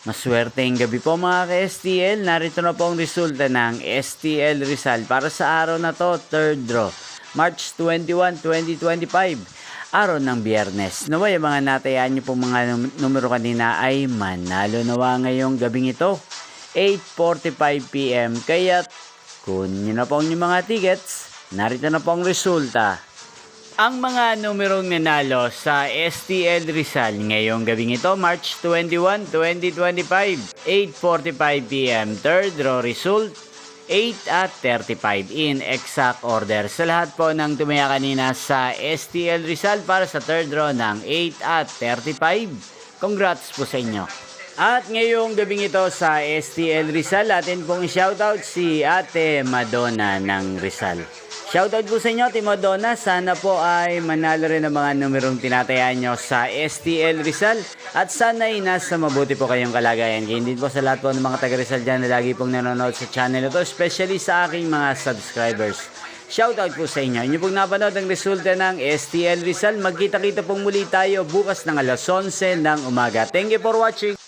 Maswerteng gabi po mga ka-STL. Narito na po ang resulta ng STL Rizal para sa araw na to, 3rd draw, March 21, 2025. Araw ng Biyernes. Naway ang mga natayaan niyo po mga numero kanina ay manalo nawa ngayong gabing ito, 8:45 PM. Kaya kunin niyo na po ang inyong mga tickets. Narito na po ang resulta. Ang mga numerong nanalo sa STL Rizal ngayong gabing ito, March 21, 2025, 8:45 PM. Third draw result, 8 at 35 in exact order. Sa lahat po ng tumaya kanina sa STL Rizal para sa third draw ng 8 at 35, congrats po sa inyo. At ngayong gabing ito sa STL Rizal, atin pong shoutout si Ate Madonna ng Rizal. Shoutout po sa inyo, Ate Madonna. Sana po ay manalo rin ang mga numerong tinatayaan nyo sa STL Rizal. At sana ay nasa mabuti po kayong kalagayan. Kaya din po sa lahat po ng mga taga Rizal dyan na lagi pong nanonood sa channel ito, especially sa aking mga subscribers. Shoutout po sa inyo. Inyo pong napanood ang resulta ng STL Rizal. Magkita-kita pong muli tayo bukas ng alas 11 ng umaga. Thank you for watching.